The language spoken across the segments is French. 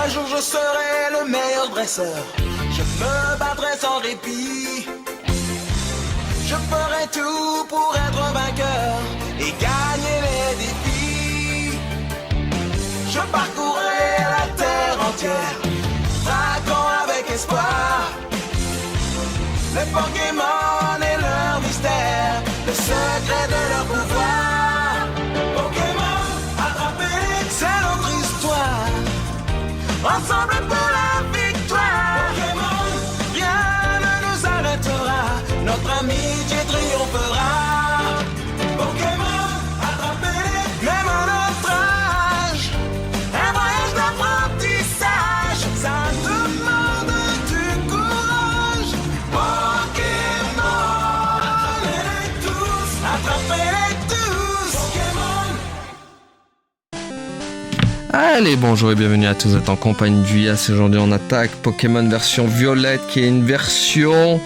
Un jour je serai le meilleur dresseur. Je me battrai sans répit. Je ferai tout pour être vainqueur et gagner les défis. Je parcourrai la terre entière, traquant avec espoir les Pokémon et leur mystère, le secret de leur pouvoir. Pokémon, attrapez, c'est notre histoire. Ensemble pour la victoire. Pokémon, rien ne nous arrêtera. Notre amitié triomphera. Pokémon, attrapez, même à notre âge. Un voyage d'apprentissage, ça demande du courage. Pokémon, attrapez-les tous, attrapez-les tous. Pokémon. Allez, bonjour et bienvenue à tous, vous êtes en compagnie du Yas. Aujourd'hui on attaque Pokémon version violette, qui est une version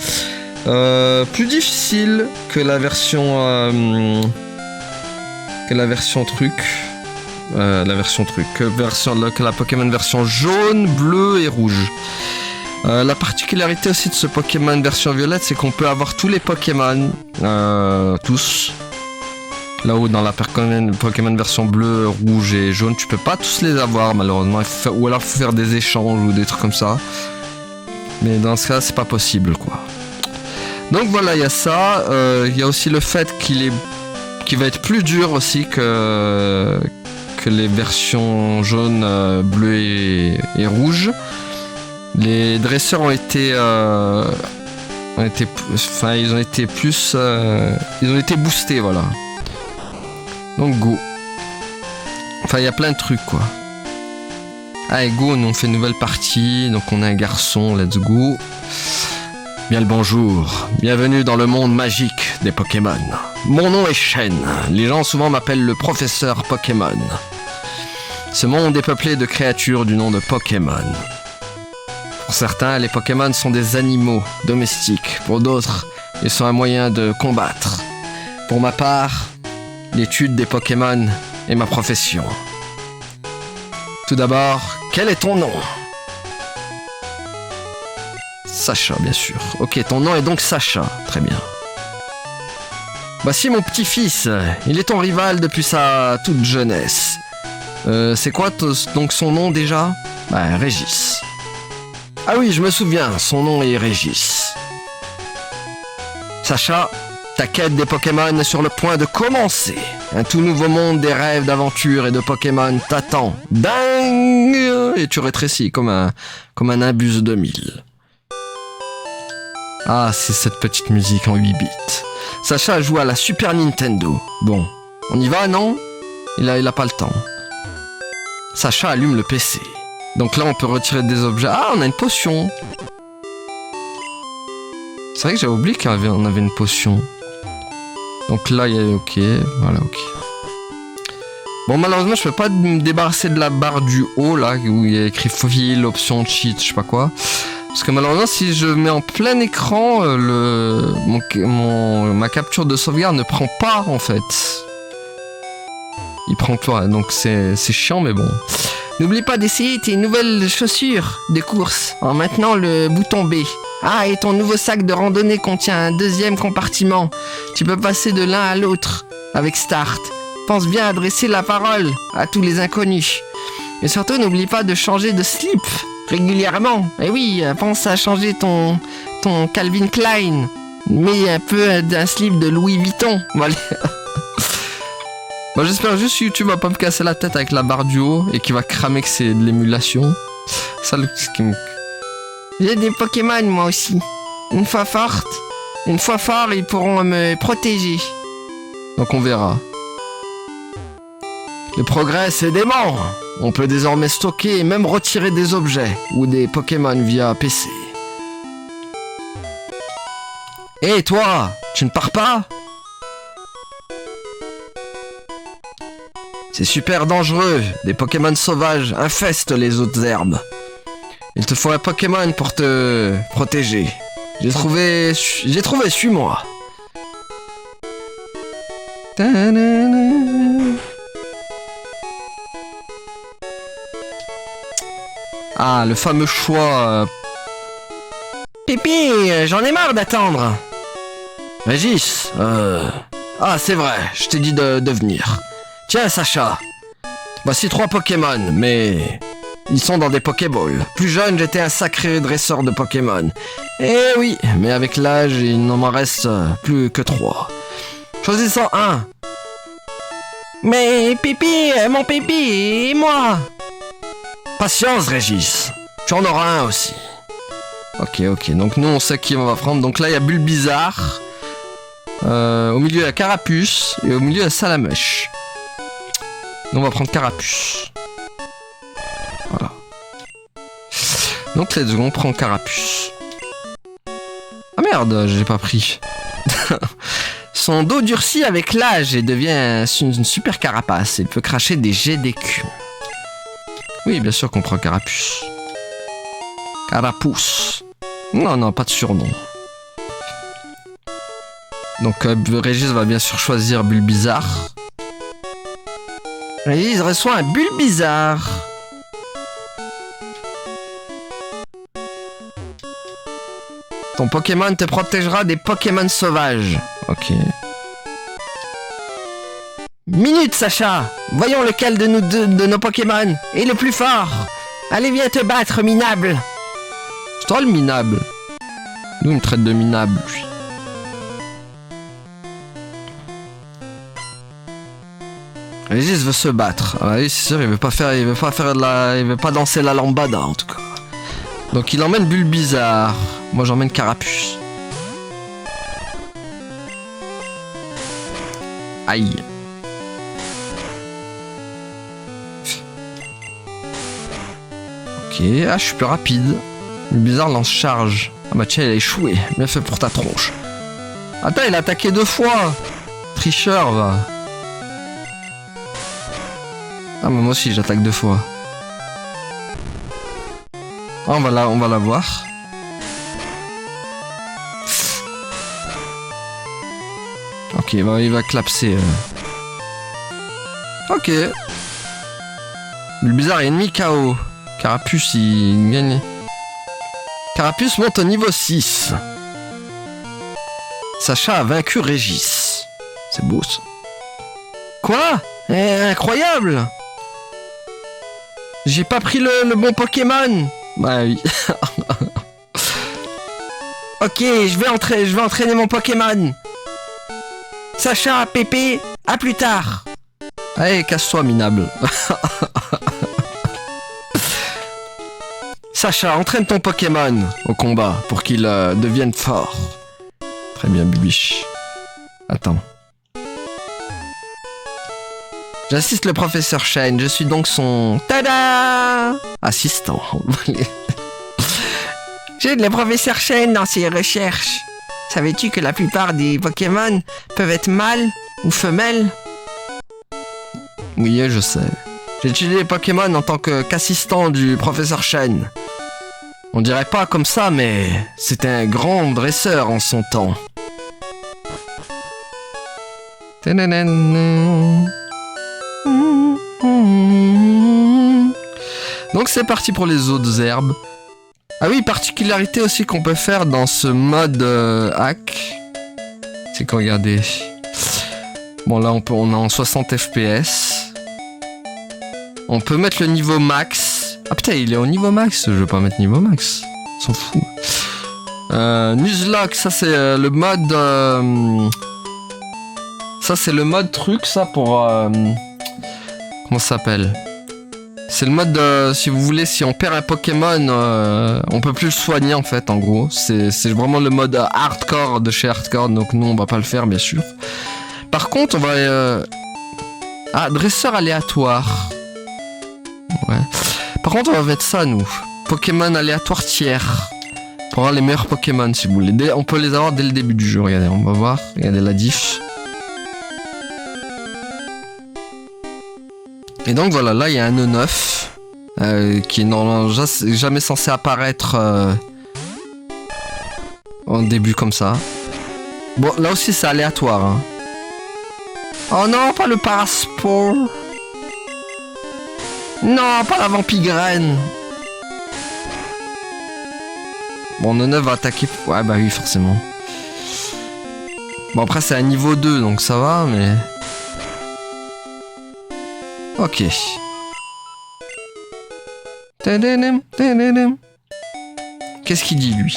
plus difficile que la version truc. Que la Pokémon version jaune, bleu et rouge. La particularité aussi de ce Pokémon version violette, c'est qu'on peut avoir tous les Pokémon, tous. Là-haut dans la Pokémon version bleu, rouge et jaune, tu peux pas tous les avoir malheureusement, ou alors il faut faire des échanges ou des trucs comme ça. Mais dans ce cas, c'est pas possible quoi. Donc voilà, il y a ça. Il y a aussi le fait qu'il va être plus dur aussi que les versions jaune, bleu et rouge. Les dresseurs ont été boostés, voilà. Donc go. Enfin, il y a plein de trucs quoi. Allez go, on fait une nouvelle partie. Donc on a un garçon, let's go. Bien le bonjour, bienvenue dans le monde magique des Pokémon. Mon nom est Shen, les gens souvent m'appellent le professeur Pokémon. Ce monde est peuplé de créatures du nom de Pokémon. Pour certains, les Pokémon sont des animaux domestiques. Pour d'autres, ils sont un moyen de combattre. Pour ma part, l'étude des Pokémon est ma profession. Tout d'abord, quel est ton nom ? Sacha, bien sûr. Ok, ton nom est donc Sacha. Très bien. Voici mon petit-fils. Il est ton rival depuis sa toute jeunesse. C'est quoi donc son nom déjà ? Régis. Ah oui, je me souviens, son nom est Régis. Sacha, ta quête des Pokémon est sur le point de commencer. Un tout nouveau monde des rêves, d'aventures et de Pokémon t'attend. Dingue ! Et tu rétrécis comme un Nimbus 2000. Ah, c'est cette petite musique en 8 bits. Sacha joue à la Super Nintendo. Bon, on y va, non ? Il a pas le temps. Sacha allume le PC. Donc là, on peut retirer des objets. Ah, on a une potion. C'est vrai que j'avais oublié qu'on avait une potion. Donc là, il y a... Ok, voilà, ok. Bon, malheureusement, je peux pas me débarrasser de la barre du haut, là, où il y a écrit file, option, cheat, je sais pas quoi. Parce que malheureusement, si je mets en plein écran, ma capture de sauvegarde ne prend pas, en fait. Il prend toi, donc c'est chiant, mais bon. N'oublie pas d'essayer tes nouvelles chaussures de course en maintenant le bouton B. Ah, et ton nouveau sac de randonnée contient un deuxième compartiment. Tu peux passer de l'un à l'autre avec Start. Pense bien à adresser la parole à tous les inconnus. Et surtout, n'oublie pas de changer de slip régulièrement. Et oui, pense à changer ton Calvin Klein. Mets un peu d'un slip de Louis Vuitton. Voilà. Bon, j'espère juste que YouTube va pas me casser la tête avec la barre du haut et qu'il va cramer que c'est de l'émulation. Ça, ce qui me... J'ai des Pokémon, moi aussi. Une fois fort, ils pourront me protéger. Donc on verra. Le progrès, c'est dément. On peut désormais stocker et même retirer des objets ou des Pokémon via PC. Hé, toi, tu ne pars pas ? C'est super dangereux. Des Pokémon sauvages infestent les autres herbes. Il te faut un Pokémon pour te protéger. J'ai trouvé, suis-moi. Ah, le fameux choix... Pipi, j'en ai marre d'attendre. Régis, Ah, c'est vrai, je t'ai dit de venir. Tiens, Sacha. Voici 3 Pokémon, mais... ils sont dans des Pokéballs. Plus jeune, j'étais un sacré dresseur de Pokémon. Eh oui, mais avec l'âge, il n'en m'en reste plus que 3. Choisissant un. Mais Pipi, mon Pipi, et moi? Patience, Régis. Tu en auras un aussi. Ok, donc nous on sait qui on va prendre. Donc là il y a Bulbizarre. Au milieu il y a Carapuce. Et au milieu il y a Salamèche. Nous on va prendre Carapuce. Voilà. Donc let's go, on prend Carapuce. Ah merde, j'ai pas pris. Son dos durcit avec l'âge et devient une super carapace. Il peut cracher des jets d'écume. Oui, bien sûr qu'on prend Carapuce. Carapuce. Non, pas de surnom. Donc Régis va bien sûr choisir Bulbizarre. Régis reçoit un Bulbizarre. Ton Pokémon te protégera des Pokémon sauvages. Ok. Minute, Sacha. Voyons lequel de nous deux, de nos Pokémon est le plus fort. Allez, viens te battre, minable. C'est toi le minable. Nous, il me traite de minable, lui. Régis veut se battre. Ah oui, c'est sûr, il veut pas danser la lambada, en tout cas. Donc il emmène Bulbizarre. Moi, j'emmène Carapuce. Aïe. Ok, je suis plus rapide. Bulbizarre lance charge. Ah bah tiens, il a échoué. Bien fait pour ta tronche. Attends, il a attaqué 2 fois. Tricheur, va. Ah, mais moi aussi, j'attaque 2 fois. Ah, on va la voir. Ok, bah, il va clapser. Ok. Bulbizarre est ennemi KO. Carapuce, il gagne. Carapuce monte au niveau 6. Sacha a vaincu Régis. C'est beau, ça. Quoi? Incroyable! J'ai pas pris le bon Pokémon. Bah oui. Ok, je vais entraîner mon Pokémon. Sacha, Pépé, à plus tard. Allez, casse-toi, minable. Sacha, entraîne ton Pokémon au combat pour qu'il devienne fort. Très bien, Bubiche. Attends. J'assiste le professeur Chêne, je suis donc son... Tada! Assistant. J'aide le professeur Chêne dans ses recherches. Savais-tu que la plupart des Pokémon peuvent être mâles ou femelles? Oui, je sais. J'ai étudié les Pokémon en tant qu'assistant du professeur Chêne. On dirait pas comme ça, mais c'était un grand dresseur en son temps. Donc c'est parti pour les autres herbes. Ah oui, particularité aussi qu'on peut faire dans ce mode hack, c'est que regardez. Bon là on est en 60 FPS. On peut mettre le niveau max. Ah putain, il est au niveau max. Je vais pas mettre niveau max. On s'en fout. Nuzlocke, ça c'est le mode. Ça c'est le mode truc, ça pour. Comment ça s'appelle? C'est le mode, si vous voulez, si on perd un Pokémon, on peut plus le soigner en fait, en gros. C'est vraiment le mode hardcore de chez Hardcore, donc nous on va pas le faire bien sûr. Par contre, on va... Ah, dresseur aléatoire. Ouais. Par contre, on va mettre ça, nous. Pokémon aléatoire tiers. Pour avoir les meilleurs Pokémon, si vous voulez. On peut les avoir dès le début du jeu, regardez, on va voir. Regardez la diff. Et donc voilà, là il y a un E9 qui est normalement jamais censé apparaître en début comme ça. Bon, là aussi c'est aléatoire. Hein. Oh non, pas le Parasport. Non, pas la Vampigraine. Bon, Noneuil va attaquer... Ouais, bah oui, forcément. Bon, après, c'est à niveau 2, donc ça va, mais... Ok. Qu'est-ce qu'il dit, lui?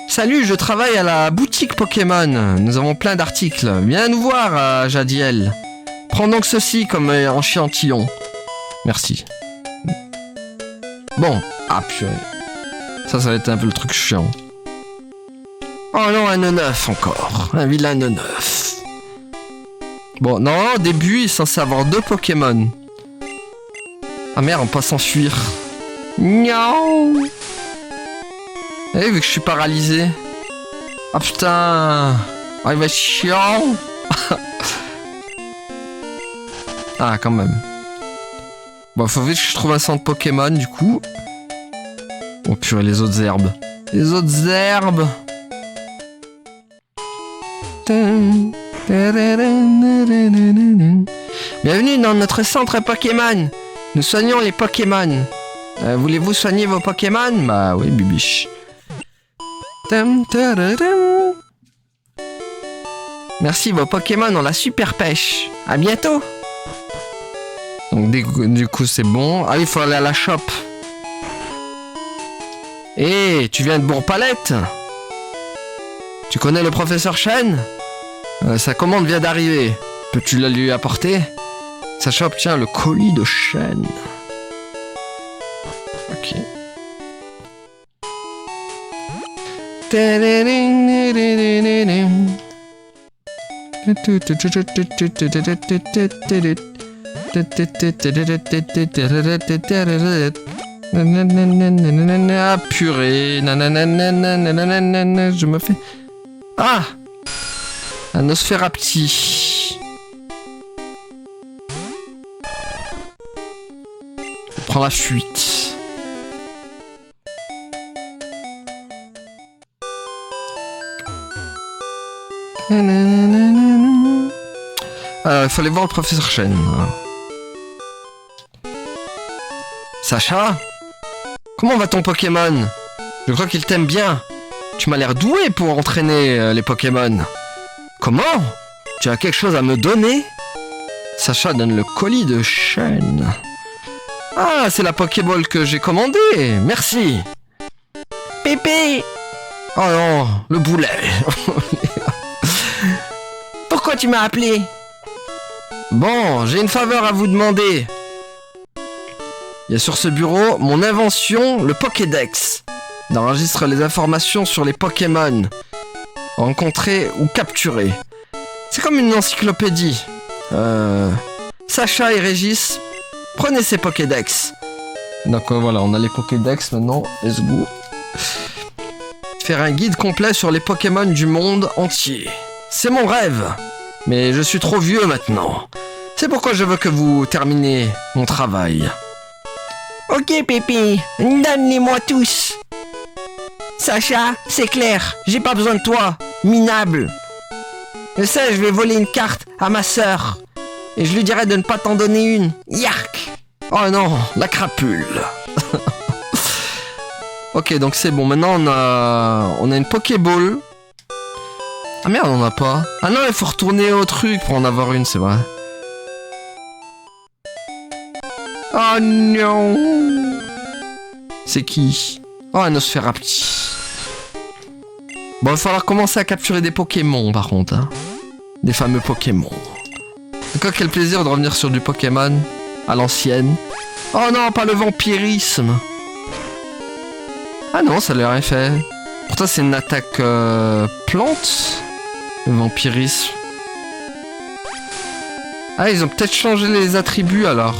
Salut, je travaille à la boutique Pokémon. Nous avons plein d'articles. Viens nous voir, Jadiel. Prends donc ceci comme échantillon. Merci. Bon. Ah, purée. Ça va être un peu le truc chiant. Oh non, un neuf encore. Un vilain neuf. Bon, non, au début, il est censé avoir 2 Pokémon. Ah merde, on peut s'enfuir. Non. Eh, vu que je suis paralysé. Ah putain. Ah, il va être chiant. Ah, quand même. Bon, faut vite que je trouve un centre Pokémon, du coup. Oh purée, les autres herbes. Les autres herbes. Bienvenue dans notre centre Pokémon. Nous soignons les Pokémon. Voulez-vous soigner vos Pokémon? Bah oui, bibiche. Merci, vos Pokémon ont la super pêche. À bientôt. Donc du coup c'est bon. Ah, il faut aller à la shop. Hé, tu viens de Bourg-Palette? Tu connais le professeur Chen? Sa commande vient d'arriver. Peux-tu la lui apporter? Sa shop tient le colis de Chen. Ok. Ah purée. Je me fais... Ah, un Nosferapti. Je prends la fuite. Il fallait voir le professeur Chen. Sacha? Comment va ton Pokémon? Je crois qu'il t'aime bien. Tu m'as l'air doué pour entraîner les Pokémon. Comment? Tu as quelque chose à me donner? Sacha donne le colis de Chen. Ah, c'est la Pokéball que j'ai commandée. Merci. Pépé. Oh non, le boulet. Pourquoi tu m'as appelé? Bon, j'ai une faveur à vous demander. Il y a sur ce bureau mon invention, le Pokédex. Il enregistre les informations sur les Pokémon rencontrés ou capturés. C'est comme une encyclopédie. Sacha et Régis, prenez ces Pokédex. Donc voilà, on a les Pokédex maintenant. Let's go. Faire un guide complet sur les Pokémon du monde entier. C'est mon rêve. Mais je suis trop vieux maintenant. C'est pourquoi je veux que vous terminiez mon travail. Ok Pépé, donne-les-moi tous. Sacha, c'est clair, j'ai pas besoin de toi, minable. Je sais, je vais voler une carte à ma sœur. Et je lui dirai de ne pas t'en donner une. Yark. Oh non, la crapule. Ok, donc c'est bon, maintenant on a une Pokéball. Ah merde, on en a pas. Ah non, il faut retourner au truc pour en avoir une, c'est vrai. Oh non. C'est qui? Oh, un Nosferapti. Bon, il va falloir commencer à capturer des Pokémon, par contre. Hein. Des fameux Pokémon. D'accord, quel plaisir de revenir sur du Pokémon à l'ancienne. Oh non, pas le vampirisme. Ah non, ça n'a rien fait. Pourtant, c'est une attaque plante. Le vampirisme. Ah, ils ont peut-être changé les attributs alors.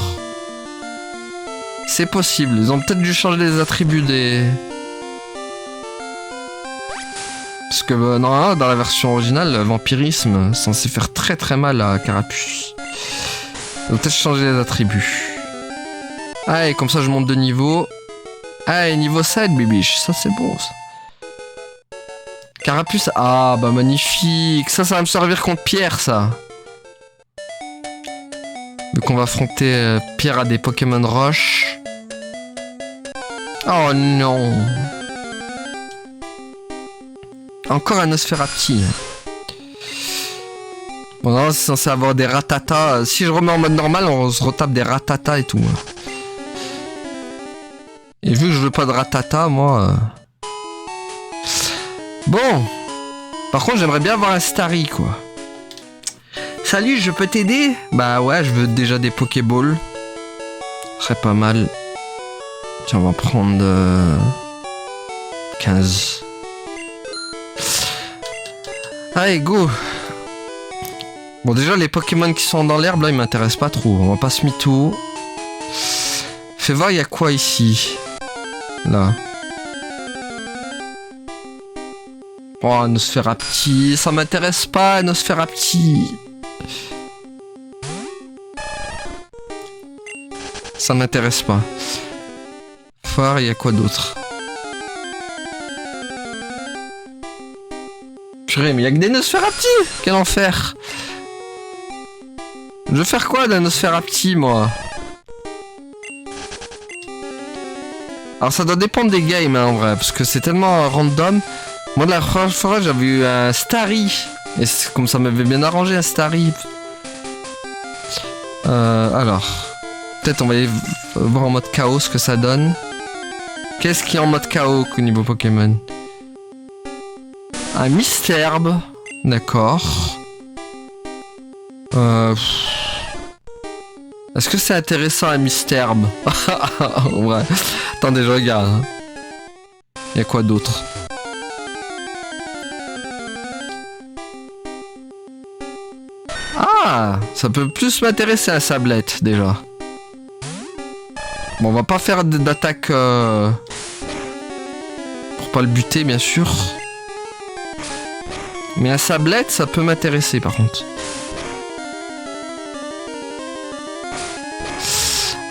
C'est possible, ils ont peut-être dû changer les attributs des... Parce que non, dans la version originale, le vampirisme est censé faire très très mal à Carapuce. Ils ont peut-être changé les attributs. Ah, et comme ça je monte de niveau. Ah, et niveau 7, bibiche, ça c'est bon ça. Carapuce, ah bah magnifique. Ça va me servir contre Pierre, ça. Vu qu'on va affronter Pierre à des Pokémon roche. Oh non. Encore un Nosferapti. Bon, non, c'est censé avoir des ratatas. Si je remets en mode normal, on se retape des ratatas et tout. Et vu que je veux pas de ratata, moi... Bon. Par contre, j'aimerais bien avoir un Starry, quoi. Salut, je peux t'aider? Bah ouais, je veux déjà des Pokéballs. Ce serait pas mal. Tiens, on va prendre... 15. Allez, go. Bon, déjà, les Pokémon qui sont dans l'herbe, là, ils m'intéressent pas trop. On va pas se mytho. Fais voir, il y a quoi ici? Là. Oh, un Nosferapti. Ça m'intéresse pas, un Nosferapti. Ça m'intéresse pas. Phare, il y a quoi d'autre? Purée, mais il y a que des Nosferapti. Quel enfer. Je veux faire quoi d'un Nosferapti, moi? Alors ça doit dépendre des games, hein, en vrai, parce que c'est tellement random. Moi, de la première fois, j'avais eu un Starry. Et c'est comme ça m'avait bien arrangé, un Starry. Alors... Peut-être on va aller voir en mode chaos ce que ça donne. Qu'est-ce qui est en mode chaos au niveau Pokémon? Un Mistelb. D'accord. Est-ce que c'est intéressant un Mistelb? Ouais. Attendez, je regarde. Hein. Y a quoi d'autre? Ah, ça peut plus m'intéresser un Sablette déjà. Bon, on va pas faire d'attaque pour pas le buter, bien sûr. Mais un Sablette, ça peut m'intéresser par contre.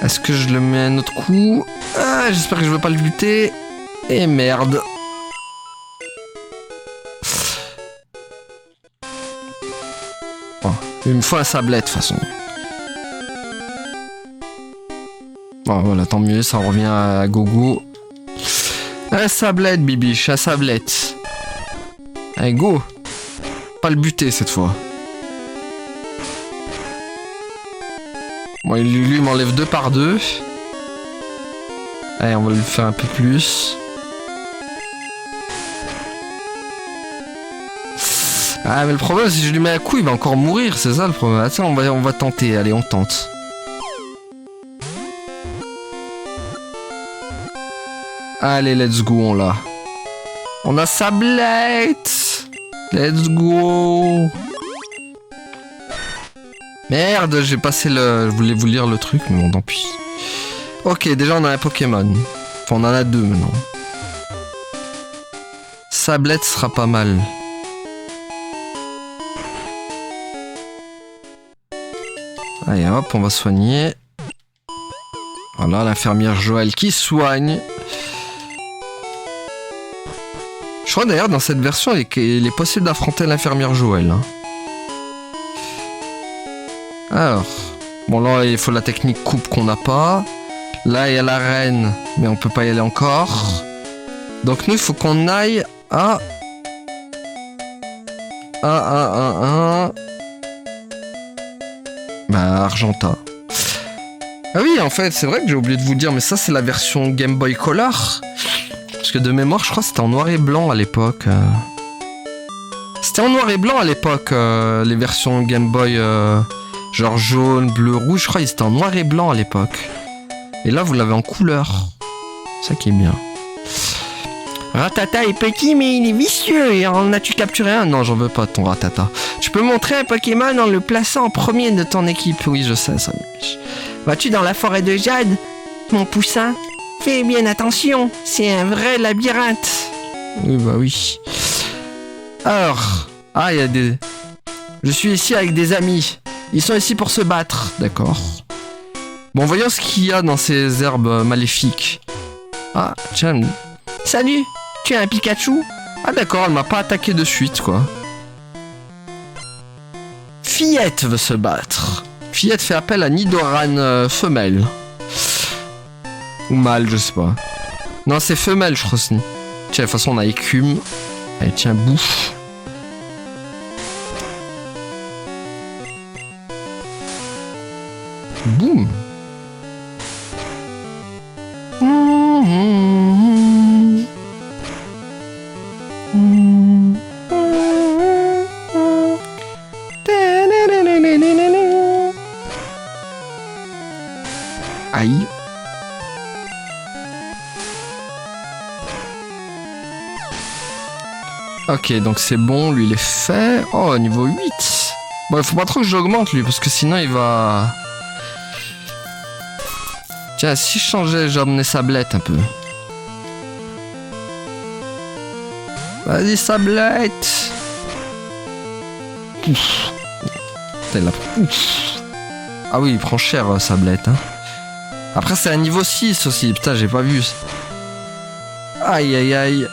Est-ce que je le mets un autre coup? Ah, j'espère que je vais pas le buter. Et merde. Oh, il me faut un Sablette de toute façon. Bon, voilà, tant mieux, ça revient à gogo. Un Sablette, bibiche, un Sablette. Allez, go. Pas le buter cette fois. Bon, lui m'enlève 2 par 2. Allez, on va lui faire un peu plus. Ah, mais le problème, si je lui mets un coup, il va encore mourir, c'est ça le problème. Attends, on va tenter, allez, on tente. Allez, let's go, on l'a. On a Sablette. Let's go. Merde, j'ai passé le... Je voulais vous lire le truc, mais bon, tant pis. Ok, déjà, on a un Pokémon. Enfin, on en a 2 maintenant. Sablette sera pas mal. Allez, hop, on va soigner. Voilà, l'infirmière Joël qui soigne. Je crois d'ailleurs dans cette version il est possible d'affronter l'infirmière Joël. Hein. Alors, bon là il faut la technique coupe qu'on n'a pas. Là il y a la reine, mais on peut pas y aller encore. Donc nous il faut qu'on aille à... Bah Argenta. Ah oui en fait c'est vrai que j'ai oublié de vous dire, mais ça c'est la version Game Boy Color. Parce que de mémoire, je crois que c'était en noir et blanc à l'époque. C'était en noir et blanc à l'époque, les versions Game Boy, genre jaune, bleu, rouge. Je crois qu'ils étaient en noir et blanc à l'époque. Et là, vous l'avez en couleur. Ça qui est bien. Ratata est petit, mais il est vicieux. Et en as-tu capturé un? Non, j'en veux pas, ton Ratata. Tu peux montrer un Pokémon en le plaçant en premier de ton équipe. Oui, je sais, ça. Vas-tu dans la forêt de Jade, mon poussin? Fais bien attention, c'est un vrai labyrinthe. Oui, bah oui. Alors, il y a des... Je suis ici avec des amis. Ils sont ici pour se battre, d'accord. Bon, voyons ce qu'il y a dans ces herbes maléfiques. Ah, tiens. Salut, tu es un Pikachu? Ah d'accord, elle m'a pas attaqué de suite, quoi. Fillette veut se battre. Fillette fait appel à Nidoran femelle. Ou mâle, je sais pas. Non, c'est femelle, je crois. Tiens, de toute façon, on a écume. Allez, tiens, bouffe. Boum. Aïe. Ok, donc c'est bon, lui il est fait. Oh, niveau 8. Bon, il faut pas trop que j'augmente lui, parce que sinon il va... Tiens, si je changeais, j'emmenais Sablette un peu. Vas-y, Sablette. Ouf. Putain, Ouf. Ah oui, il prend cher, Sablette. Hein. Après, c'est un niveau 6 aussi. Putain, j'ai pas vu. Aïe, aïe, aïe.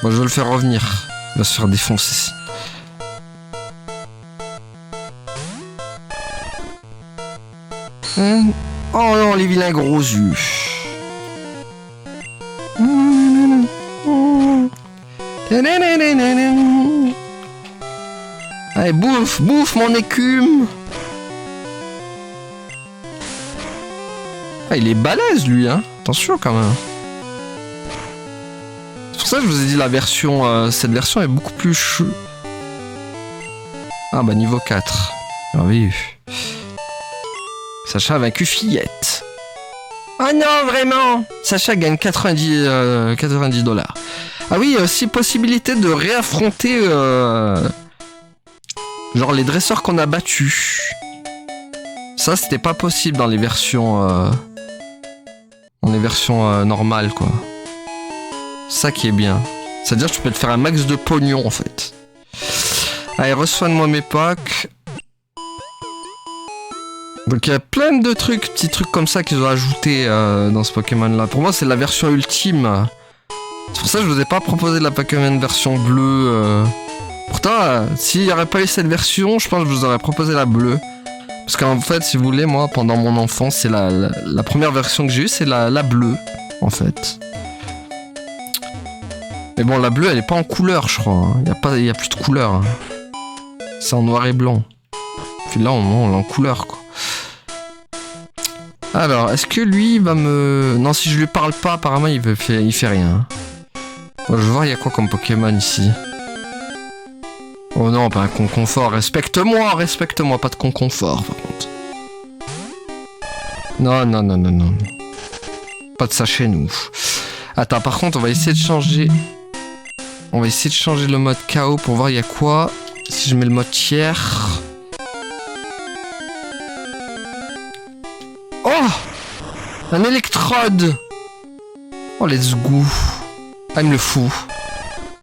Bon, je vais le faire revenir. Il va se faire défoncer. Oh non, les vilains gros yeux. Allez, bouffe, bouffe mon écume. Ah, il est balèze lui, hein. Attention quand même. C'est pour ça que je vous ai dit la version, cette version est beaucoup plus chou. Ah bah niveau 4. Ah oui. Sacha a vaincu Fillette. Oh non, vraiment. Sacha gagne 90 $. Ah oui, il y a aussi possibilité de réaffronter genre les dresseurs qu'on a battus. Ça, c'était pas possible dans les versions normales, quoi. Ça qui est bien. C'est-à-dire que tu peux te faire un max de pognon, en fait. Allez, reçois-moi mes packs. Donc il y a plein de trucs, petits trucs comme ça qu'ils ont ajouté dans ce Pokémon-là. Pour moi, c'est la version ultime. C'est pour ça que je vous ai pas proposé la Pokémon version bleue. Pourtant, s'il n'y aurait pas eu cette version, je pense que je vous aurais proposé la bleue. Parce qu'en fait, si vous voulez, moi, pendant mon enfance, c'est la première version que j'ai eue, c'est la bleue, en fait. Mais bon, la bleue, elle est pas en couleur, je crois. Il y a plus de couleur. Hein. C'est en noir et blanc. Puis là, on est en couleur, quoi. Alors, est-ce que lui va me... Non, si je lui parle pas, apparemment, il fait rien. Bon, je vais voir, il y a quoi comme Pokémon ici. Oh non, pas un conconfort. Respecte-moi, pas de conconfort, par contre. Non. Pas de ça chez nous. Attends, par contre, on va essayer de changer... On va essayer de changer le mode KO pour voir il y a quoi. Si je mets le mode tiers... Oh! Un électrode! Oh, let's go! Ah, il me le fout.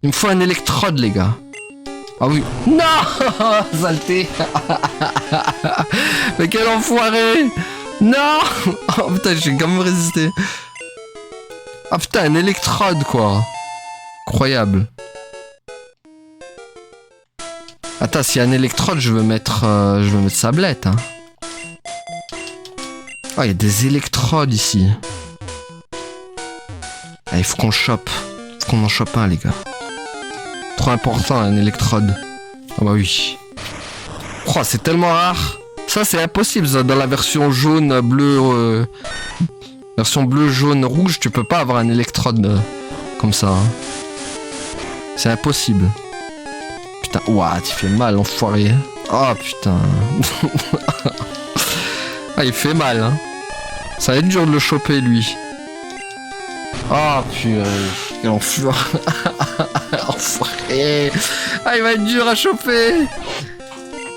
Il me faut un électrode, les gars. Ah oui. Non! Saleté! Mais quel enfoiré! Non! Oh putain, j'ai quand même résisté. Ah putain, un électrode, quoi. Incroyable. Attends, s'il y a un électrode, je veux mettre Sablette, hein. Oh, il y a des électrodes ici. Ah, il faut qu'on chope. Faut qu'on en chope un, les gars. Trop important, un électrode. Ah bah oui. Oh, c'est tellement rare. Ça, c'est impossible, ça. Dans la version jaune, bleu... version bleu, jaune, rouge, tu peux pas avoir un électrode comme ça. Hein. C'est impossible. Putain, ouah, tu fais mal, enfoiré. Oh, putain. Ah, il fait mal, hein. Ça va être dur de le choper, lui. Ah, putain. Quel enfoiré. Enfoiré. Ah, il va être dur à choper.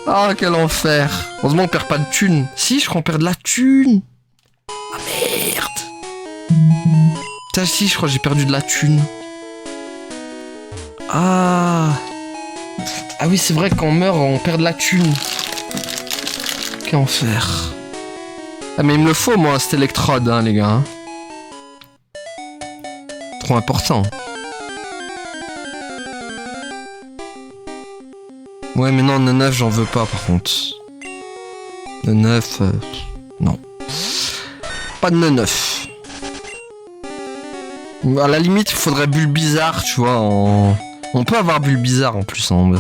Ah, quel enfer. Heureusement, on perd pas de thunes. Si, je crois qu'on perd de la thune. Ah, merde. Putain, si, je crois que j'ai perdu de la thune. Ah. Ah oui, c'est vrai, quand on meurt, on perd de la thune. Quel enfer. Ah mais il me le faut moi cet électrode hein les gars. Hein. Trop important. Ouais mais non, 9 j'en veux pas par contre. 9 non. Pas de 9. À la limite, il faudrait Bulbizarre, tu vois. On peut avoir Bulbizarre en plus. Hein.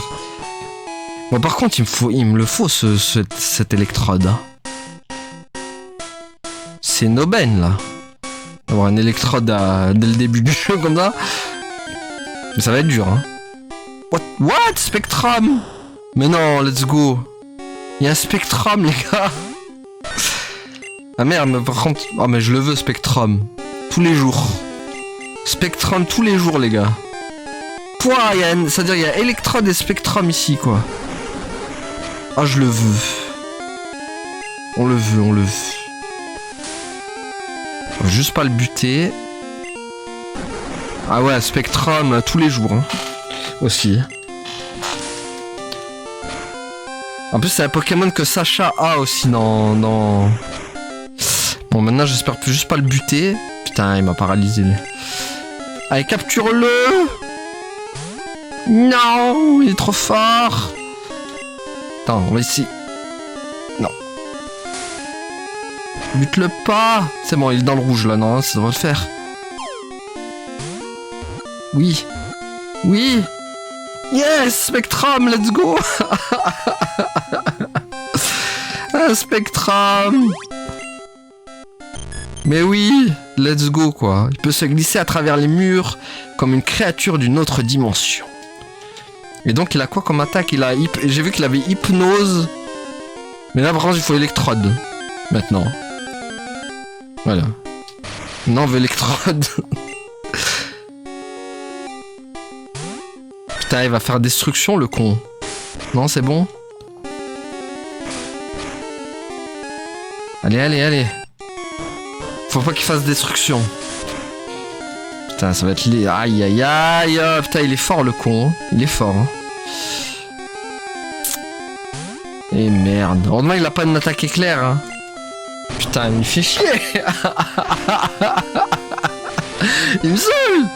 Bon, par contre, il me le faut cette électrode. Hein. C'est une aubaine là. Avoir une électrode dès le début du jeu comme ça. Mais ça va être dur. Hein. What Spectrum? Mais non, let's go. Il y a un Spectrum, les gars. Ah merde, mais par contre... Oh mais je le veux, Spectrum. Tous les jours. Spectrum tous les jours, les gars. Pouah, c'est-à-dire il y a Electrode et Spectrum ici, quoi. Ah, je le veux. On le veut. On va juste pas le buter. Ah ouais, Spectrum tous les jours. Hein. Aussi. En plus, c'est un Pokémon que Sacha a aussi dans... Bon, maintenant, j'espère juste pas le buter. Putain, il m'a paralysé. Allez, capture-le! Non, il est trop fort! Attends, on va ici. Non. Bute-le pas! C'est bon, il est dans le rouge, là, non? Ça devrait le faire. Oui. Oui! Yes! Spectrum, let's go! Un Spectrum! Mais oui, let's go quoi. Il peut se glisser à travers les murs comme une créature d'une autre dimension. Et donc il a quoi comme attaque? J'ai vu qu'il avait hypnose. Mais là vraiment il faut électrode. Maintenant. Voilà. Non, on veut électrode. Putain, il va faire destruction le con. Non, c'est bon. Allez. Faut pas qu'il fasse destruction. Putain, ça va être les... Aïe. Putain, il est fort le con. Hein. Il est fort. Hein. Et merde. Heureusement, il a pas une attaque éclair. Hein. Putain, il me fait chier. Il me saoule.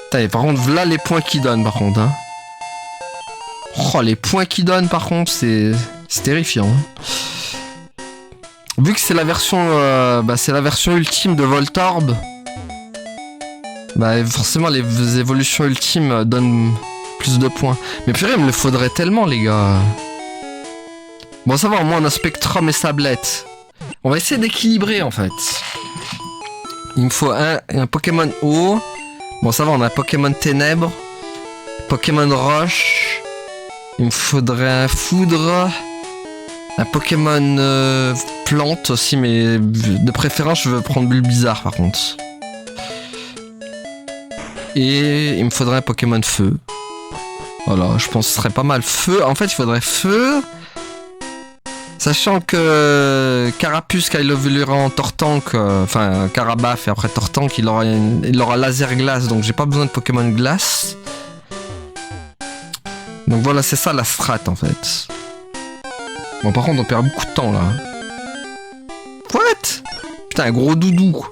Putain, et par contre, voilà les points qu'il donne, par contre. Hein. Oh, les points qu'il donne, par contre, c'est terrifiant. Hein. Vu que c'est la version ultime de Voltorb, bah forcément les évolutions ultimes donnent plus de points. Mais purée, il me le faudrait tellement, les gars. Bon, ça va, au moins on a Spectrum et Sablette. On va essayer d'équilibrer en fait. Il me faut un Pokémon eau. Bon, ça va, on a Pokémon Ténèbres, Pokémon Roche. Il me faudrait un Foudre. Un Pokémon plante aussi, mais de préférence, je veux prendre Bulbizarre par contre. Et il me faudrait un Pokémon feu. Voilà, je pense que ce serait pas mal. Feu, en fait, il faudrait feu. Sachant que Carapuce, quand il évoluera en Tortank, enfin Carabaf et après Tortank, il aura laser glace, donc j'ai pas besoin de Pokémon glace. Donc voilà, c'est ça la strat en fait. Bon, par contre, on perd beaucoup de temps là. What? Putain, un gros doudou.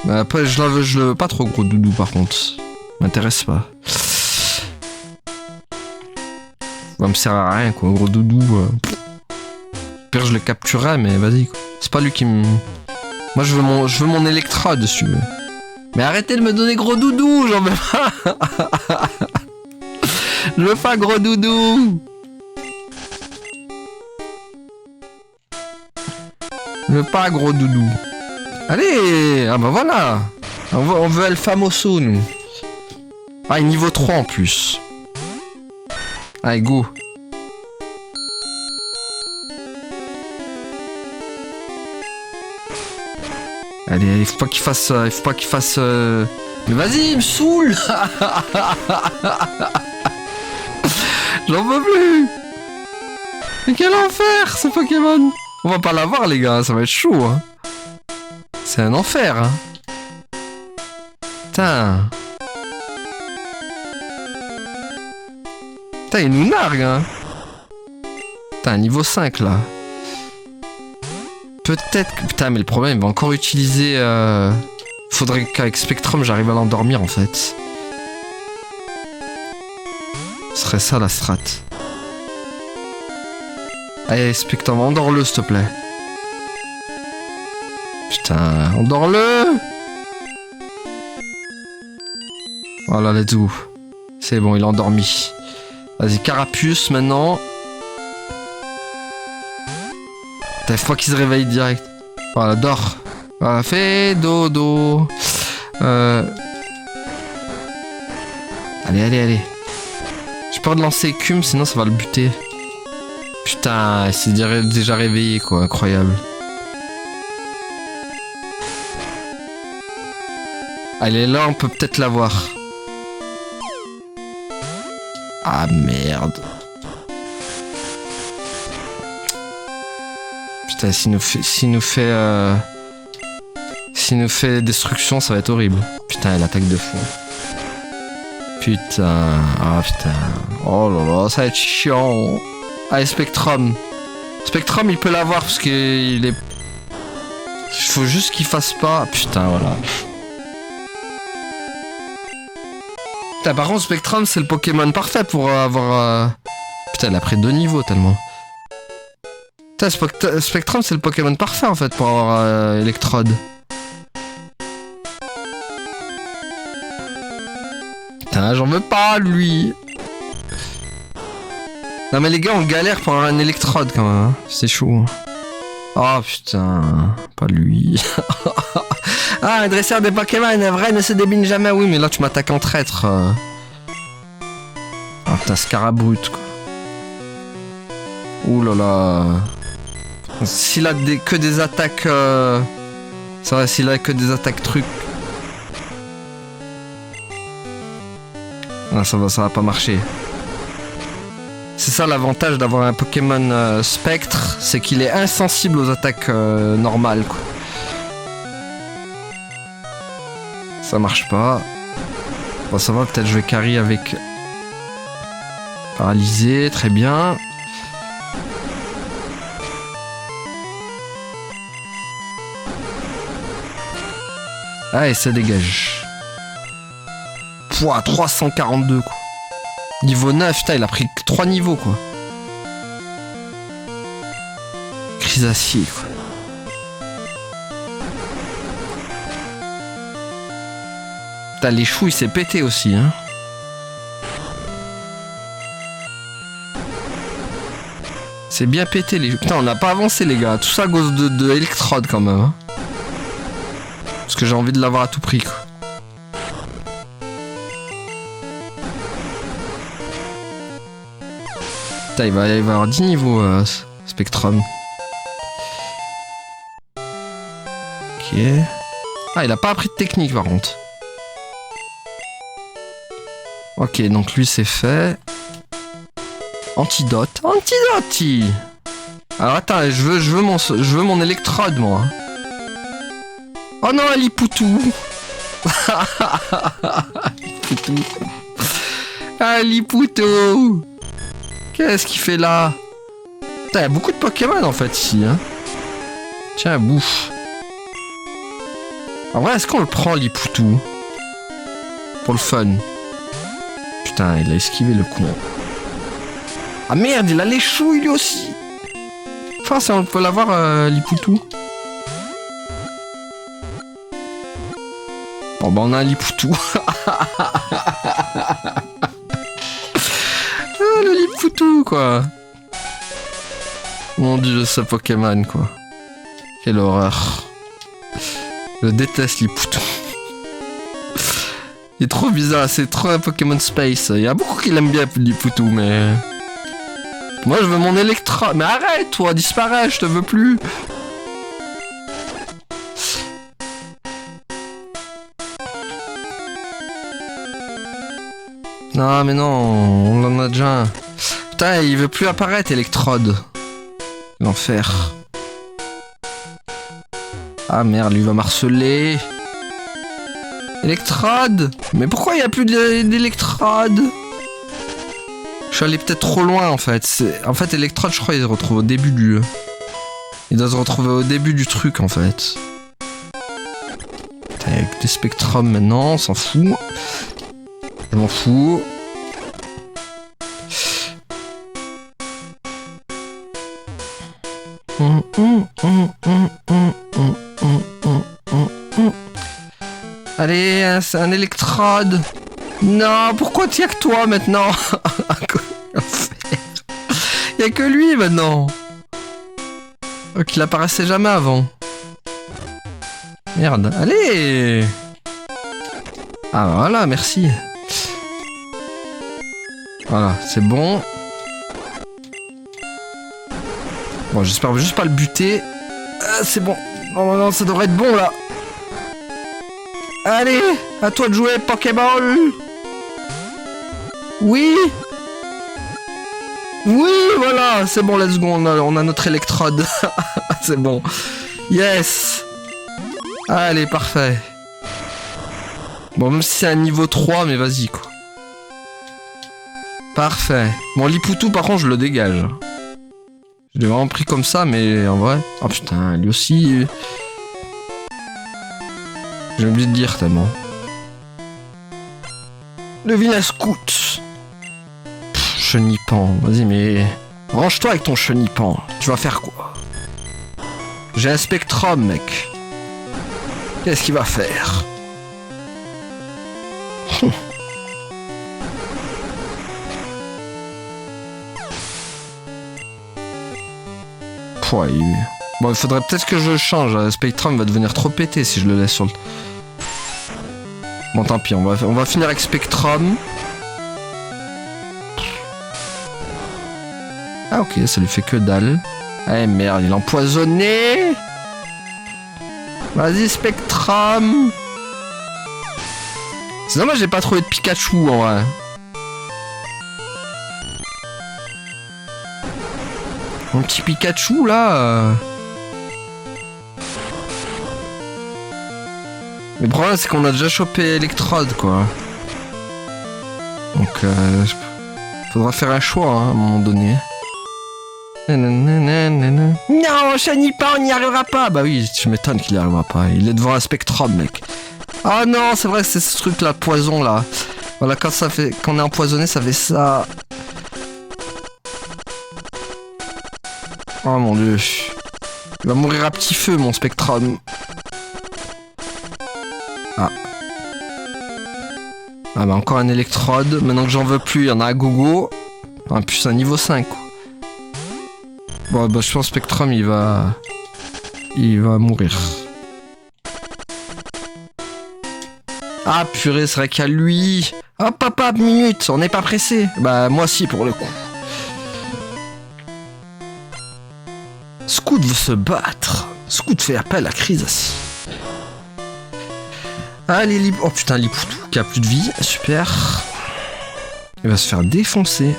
Mais après, je le veux pas trop gros doudou par contre. M'intéresse pas. Ça me sert à rien quoi, gros doudou. Pire, je le capturerai, mais vas-y quoi. C'est pas lui qui me. Moi, je veux mon électrode dessus. Mais arrêtez de me donner gros doudou, j'en veux pas. Je veux pas gros doudou. Je veux pas gros doudou. Allez, ah bah voilà. On veut El Famoso, nous. Ah, niveau 3 en plus. Allez, go. Allez, il faut pas qu'il fasse... Mais vas-y, il me saoule. J'en peux plus. Mais quel enfer, ce Pokémon. On va pas l'avoir, les gars, ça va être chaud. Hein. C'est un enfer. Hein. Putain. Putain, il nous nargue. Hein. Putain, niveau 5, là. Peut-être que... Putain, mais le problème, il va encore utiliser... Faudrait qu'avec Spectrum, j'arrive à l'endormir, en fait. Ce serait ça, la strat. Allez, Spectrum, endors-le, s'il te plaît. Putain, endors-le. Voilà, let's go. C'est bon, il est endormi. Vas-y, Carapuce maintenant. Putain, faut pas qu'il se réveille direct. Voilà, dors. Voilà, fais dodo. Allez. J'ai peur de lancer écume, sinon ça va le buter. Putain, il s'est déjà réveillé, quoi. Incroyable. Allez, là, on peut peut-être l'avoir. Ah, merde. Putain, s'il nous fait destruction, ça va être horrible. Putain, elle attaque de fond. Putain. Ah, putain. Oh là là, ça va être chiant. Allez, Spectrum. Spectrum, il peut l'avoir parce qu'il est... Il faut juste qu'il fasse pas... Putain, voilà. Putain, par contre, Spectrum, c'est le Pokémon parfait pour avoir... Putain, elle a pris 2 niveaux tellement. Putain, Spectrum, c'est le Pokémon parfait en fait pour avoir Electrode. Putain, j'en veux pas, lui. Non mais les gars, on galère pour avoir un Electrode quand même. Hein. C'est chaud. Oh putain, pas lui. Ah, un dresseur de Pokémon, un vrai ne se débine jamais. Oui, mais là tu m'attaques en traître. Ah putain, Scarabrute quoi. Ouh là là. S'il a que des attaques... C'est vrai, s'il a que des attaques trucs... Ah, ça va pas marcher. C'est ça l'avantage d'avoir un Pokémon Spectre, c'est qu'il est insensible aux attaques normales, quoi. Ça marche pas. Bon, ça va, peut-être je vais carry avec... Paralysé, très bien. Ah, et ça dégage. Pouah, 342, quoi. Niveau 9, putain, il a pris 3 niveaux, quoi. Crisacier, quoi. Putain, les choux, il s'est pété aussi, hein. C'est bien pété, les... Putain, on n'a pas avancé, les gars. Tout ça à cause de Electrode, quand même, hein. Parce que j'ai envie de l'avoir à tout prix, quoi. Putain, il va avoir 10 niveaux, Spectrum. Ok. Ah, il a pas appris de technique, par contre. Ok, donc lui, c'est fait. Antidote. Antidote. Alors, attends, je veux mon Electrode, moi. Oh non, Lipoutou. Lipoutou. Ah, Lipoutou. Qu'est-ce qu'il fait là? Putain, il y a beaucoup de Pokémon en fait ici, hein. Tiens, bouffe. En vrai, est-ce qu'on le prend, Lipoutou? Pour le fun. Putain, il a esquivé le con. Ah merde, il a les choux, lui aussi. Enfin, ça, on peut l'avoir, Lipoutou. Bon, bah, on a un Lipoutou. Le Lipoutou, quoi. Mon dieu, ce Pokémon, quoi. Quelle horreur. Je déteste Lipoutou. Il est trop bizarre, c'est trop un Pokémon Space. Il y a beaucoup qui l'aiment bien, Lipoutou, mais... Moi, je veux mon Electra. Mais arrête, toi, disparais, je te veux plus. Non, mais non, on en a déjà un. Putain, il veut plus apparaître, Electrode. L'enfer. Ah merde, lui va m'harceler. Electrode. Mais pourquoi il n'y a plus d'Electrode? Je suis allé peut-être trop loin, en fait. En fait, Electrode, je crois, il se retrouve au début du... Il doit se retrouver au début du truc, en fait. Putain, avec des Spectrum maintenant, on s'en fout. Je m'en fous. Allez, c'est un électrode. Non, pourquoi t'y a que toi maintenant? Y'a que lui maintenant. Oh, qu'il apparaissait jamais avant. Merde, allez. Ah voilà, merci. Voilà, c'est bon. Bon, j'espère juste pas le buter. C'est bon. Non, ça devrait être bon là. Allez, à toi de jouer, Pokéball. Oui. Oui, voilà, c'est bon, let's go, on a notre électrode. C'est bon. Yes. Allez, parfait. Bon, même si c'est un niveau 3, mais vas-y, quoi. Parfait. Bon, Lipoutou, par contre, je le dégage. Je l'ai vraiment pris comme ça, mais en vrai... Oh putain, lui aussi... J'ai oublié de dire tellement. Le vilain scout. Chenipan, vas-y, mais... Range-toi avec ton chenipan. Tu vas faire quoi? J'ai un spectrum, mec. Qu'est-ce qu'il va faire? Bon, il faudrait peut-être que je le change. Spectrum va devenir trop pété si je le laisse sur le... Bon, tant pis, on va finir avec Spectrum. Ah, ok, ça lui fait que dalle. Eh merde, il est empoisonné. Vas-y, Spectrum. C'est dommage, j'ai pas trouvé de Pikachu en vrai. Mon petit Pikachu là. Le problème c'est qu'on a déjà chopé Electrode quoi. Donc faudra faire un choix hein, à un moment donné. Non, Chenipan, on n'y arrivera pas. Bah oui, tu m'étonnes qu'il n'y arrivera pas. Il est devant un Spectrum, mec. Ah non, c'est vrai, c'est ce truc là, poison là. Voilà, quand on est empoisonné, ça fait ça. Oh mon dieu. Il va mourir à petit feu, mon Spectrum. Ah. Ah bah encore un électrode. Maintenant que j'en veux plus, il y en a à gogo. En plus, un niveau 5. Quoi. Bon, bah je pense Spectrum, il va mourir. Ah purée, c'est vrai qu'il y a lui. Hop, papa, minute, on n'est pas pressé. Bah moi si, pour le coup. Scout veut se battre. Scout fait appel à Crisassi. Allez, oh putain, Lipoutou qui a plus de vie. Super. Il va se faire défoncer.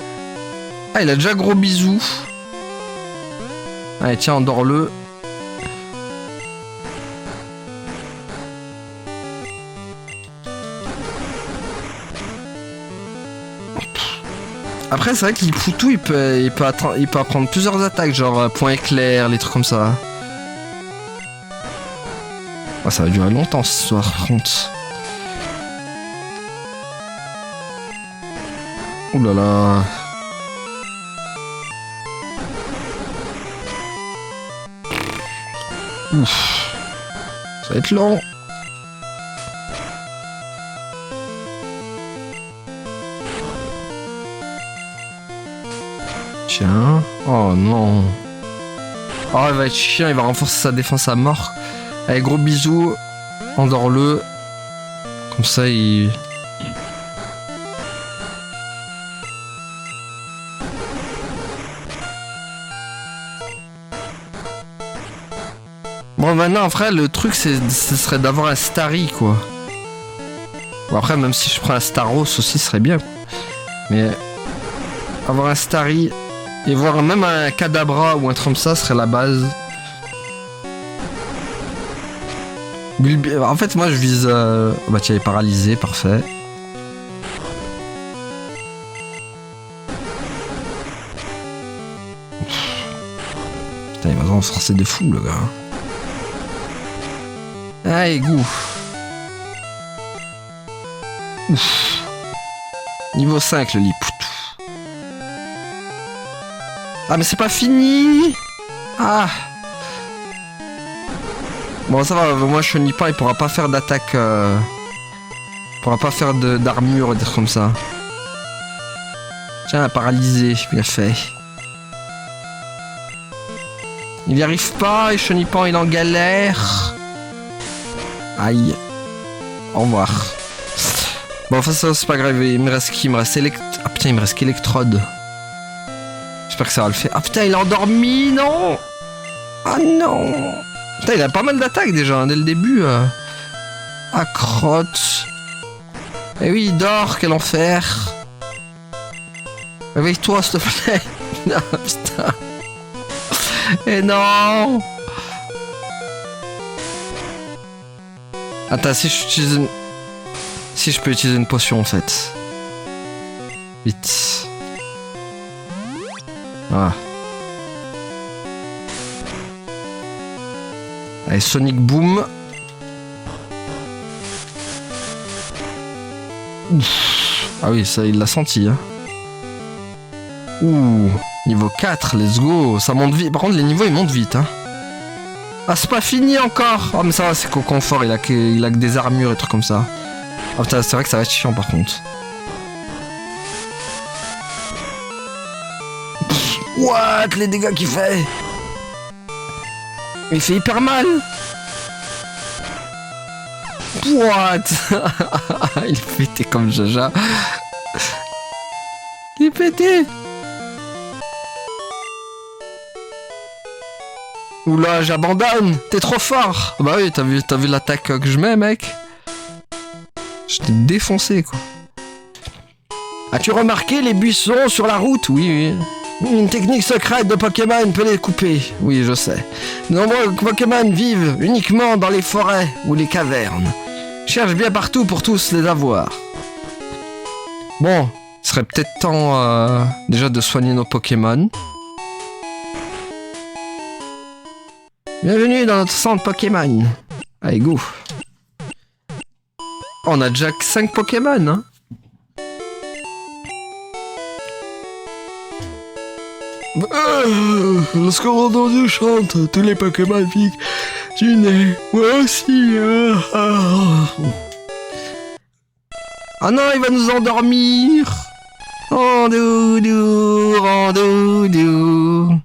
Ah, il a déjà gros bisous. Allez, tiens, endors-le. Après, c'est vrai que Lipoutou, il peut apprendre plusieurs attaques, genre point éclair, les trucs comme ça. Oh, ça va durer longtemps, cette histoire, par contre. Ouh là là. Ouf. Ça va être long. Tiens. Oh non. Oh, il va être chiant, il va renforcer sa défense à mort. Allez, gros bisous. Endors-le. Comme ça, il... Bon, maintenant, après, le truc, ce serait d'avoir un Starry, quoi. Bon, après, même si je prends un Staros aussi, ce serait bien. Mais avoir un Starry et voir même un Kadabra ou un truc comme ça serait la base. En fait, moi, je vise... Bah, tiens, il est paralysé, parfait. Putain, il va renforcer de fou, le gars. Allez, goût. Ouf. Niveau 5, le Lipoutou. Ah, mais c'est pas fini. Ah. Bon, ça va, moi Chenipan il pourra pas faire d'attaque. Il pourra pas faire d'armure et des trucs comme ça. Tiens, paralysé, bien fait. Il y arrive pas et Chenipan il est en galère. Aïe. Au revoir. Bon, enfin, ça c'est pas grave. Il me reste qui? Il me reste Ah putain, il me reste qu'Electrode. J'espère que ça va le faire. Ah putain, il est endormi, non. Ah non. Putain, il a pas mal d'attaques déjà, hein, dès le début. Ah, crotte. Eh oui, il dort, quel enfer. Réveille-toi, s'il te plaît. Non, putain. Et non. Attends, si je peux utiliser une potion en fait. Vite. Ah. Allez, Sonic Boom. Ouf. Ah oui, ça il l'a senti. Hein. Ouh, niveau 4, let's go. Ça monte vite. Par contre, les niveaux ils montent vite. Hein. Ah, c'est pas fini encore. Oh, mais ça va, c'est qu'au confort, il a que des armures et trucs comme ça. Ah putain, c'est vrai que ça va être chiant par contre. What, les dégâts qu'il fait. Il fait hyper mal. What. Il est pété comme Jaja. Il est pété. Oula, j'abandonne. T'es trop fort. Bah oui, t'as vu l'attaque que je mets, mec. Je t'ai défoncé, quoi. As-tu remarqué les buissons sur la route? Oui, oui. Une technique secrète de Pokémon peut les couper. Oui, je sais. De nombreux Pokémon vivent uniquement dans les forêts ou les cavernes. Cherche bien partout pour tous les avoir. Bon, il serait peut-être temps déjà de soigner nos Pokémon. Bienvenue dans notre centre Pokémon. Allez, go. On a déjà 5 Pokémon, hein. Lorsqu'on entend chante, tous les Pokémon piquent du nez. Moi aussi. Ah non, il va nous endormir. En doudou, en doudou.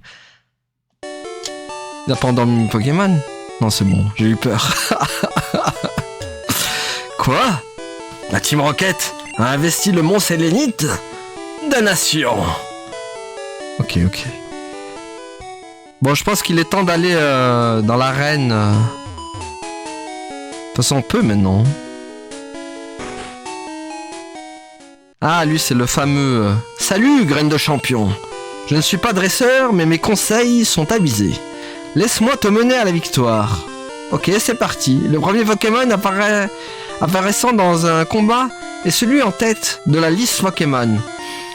Il a pas endormi mon Pokémon? Non, c'est bon, j'ai eu peur. Quoi? La Team Rocket a investi le Mont Sélénite? Damnation! Ok. Bon, je pense qu'il est temps d'aller dans l'arène. De toute façon, on peut maintenant. Ah, lui, c'est le fameux... Salut, graine de champion. Je ne suis pas dresseur, mais mes conseils sont avisés. Laisse-moi te mener à la victoire. Ok, c'est parti. Le premier Pokémon apparaissant dans un combat est celui en tête de la liste Pokémon.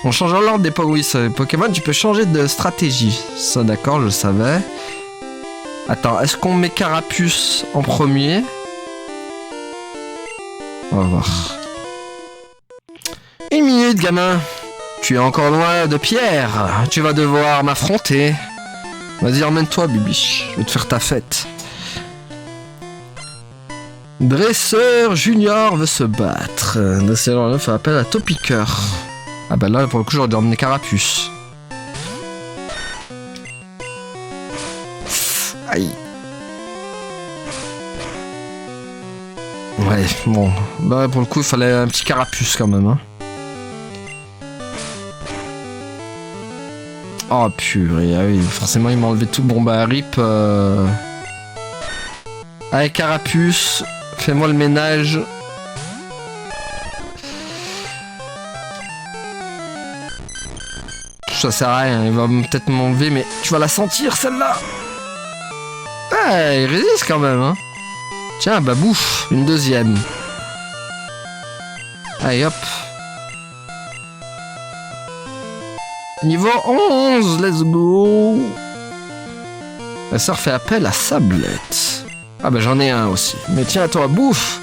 En changeant l'ordre des Pokémon, tu peux changer de stratégie. Ça, d'accord, je le savais. Attends, est-ce qu'on met Carapuce en premier? On va voir. 1 minute, gamin. Tu es encore loin de Pierre. Tu vas devoir m'affronter. Vas-y, emmène-toi, Bibiche. Je vais te faire ta fête. Dresseur Junior veut se battre. Dresseur fait appel à Topiqueur. Ah bah là, pour le coup, j'aurais dû emmener Carapuce. Aïe. Ouais, bon. Bah pour le coup, il fallait un petit Carapuce quand même. Hein. Oh purée, ah oui, forcément il m'a enlevé tout. Bon bah rip. Allez, Carapuce, fais-moi le ménage. Ça sert à rien, il va peut-être m'enlever, mais tu vas la sentir celle-là. Ah, il résiste quand même, hein. Tiens, bah bouffe, une deuxième. Allez, hop. Niveau 11, let's go. La sœur fait appel à Sablette. Ah bah j'en ai un aussi. Mais tiens, toi, bouffe.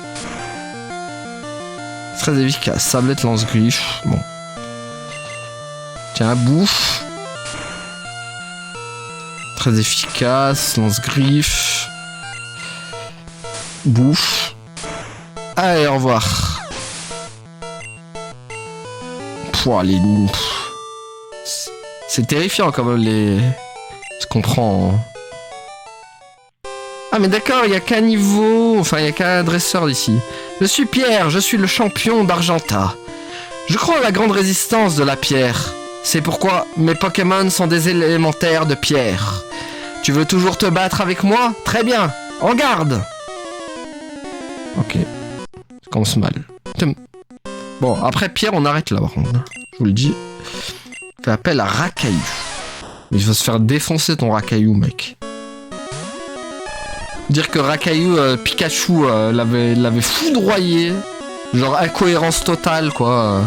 Très efficace. Sablette lance-griffe. Bon. Tiens, bouffe. Très efficace, lance-griffe. Bouffe. Allez, au revoir. Pouah, les... C'est terrifiant quand même les... Ce qu'on prend. Ah mais d'accord, il n'y a qu'un niveau... Enfin, il n'y a qu'un dresseur d'ici. Je suis Pierre, je suis le champion d'Argenta. Je crois à la grande résistance de la pierre. C'est pourquoi mes Pokémon sont des élémentaires de pierre. Tu veux toujours te battre avec moi? Très bien, en garde. Ok, ça commence mal. Bon, après Pierre, on arrête là par contre. Je vous le dis. Fais appel à Rakaillou. Mais il va se faire défoncer ton Rakaillou, mec. Dire que Rakaillou, Pikachu l'avait foudroyé. Genre incohérence totale, quoi.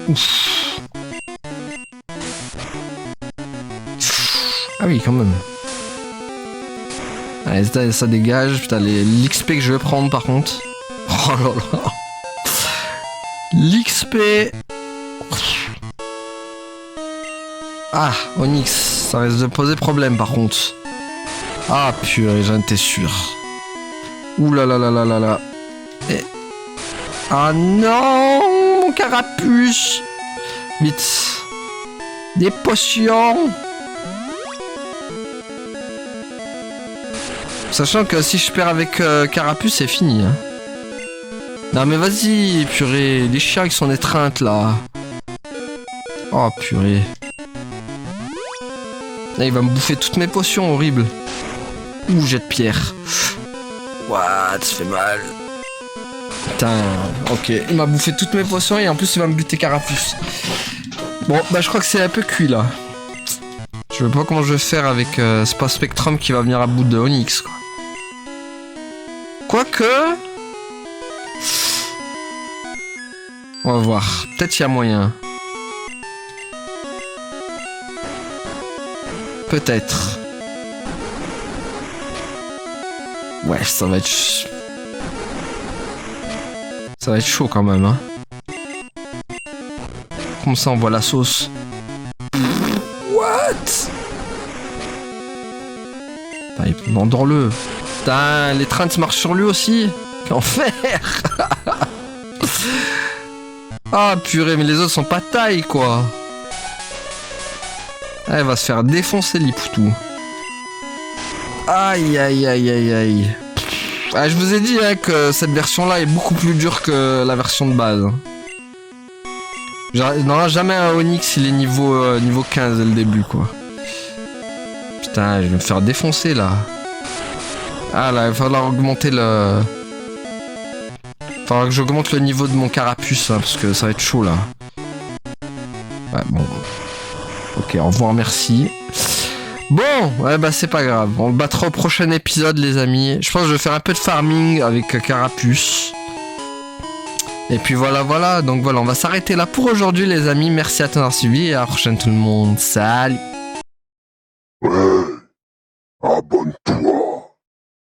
Ouf. Ah oui, quand même. Allez, ça dégage. Putain, l'XP que je vais prendre, par contre. Oh là là. L'XP. Ah, Onix. Ça risque de poser problème, par contre. Ah, purée, j'en étais sûr. Ouh là là là là là là. Et... Ah non, mon carapuce. Vite. Des potions. Sachant que si je perds avec carapuce, c'est fini. Hein. Non mais vas-y, purée. Les chiens qui sont étreintes là. Oh purée. Là, il va me bouffer toutes mes potions, horrible. Ouh, jet de pierre. What, ça fait mal. Putain, ok. Il m'a bouffé toutes mes potions et en plus il va me buter carapuce. Bon, bah je crois que c'est un peu cuit là. Je sais pas comment je vais faire avec c'est pas Spectrum qui va venir à bout de Onix quoi. Quoique... On va voir. Peut-être qu'il y a moyen. Peut-être. Ouais, ça va être... Ça va être chaud quand même, hein. Comme ça, on voit la sauce. What? Endors-le. Putain, l'étreinte marche sur lui aussi. Qu'enfer. Ah, purée, mais les autres sont pas taille, quoi. Elle va se faire défoncer, l'Ipoutou. Aïe, aïe, aïe, aïe, aïe. Ah, je vous ai dit hein, que cette version-là est beaucoup plus dure que la version de base. Non, jamais un Onix, il est niveau 15 dès le début, quoi. Putain, je vais me faire défoncer, là. Ah, là, il va falloir augmenter le... Il va falloir que j'augmente le niveau de mon carapuce, hein, parce que ça va être chaud, là. Ouais, bon... Ok, au revoir, merci. Bon, ouais, bah c'est pas grave. On le battra au prochain épisode, les amis. Je pense que je vais faire un peu de farming avec Carapuce. Et puis voilà. Donc voilà, on va s'arrêter là pour aujourd'hui, les amis. Merci à tous d'avoir suivi et à la prochaine tout le monde. Salut!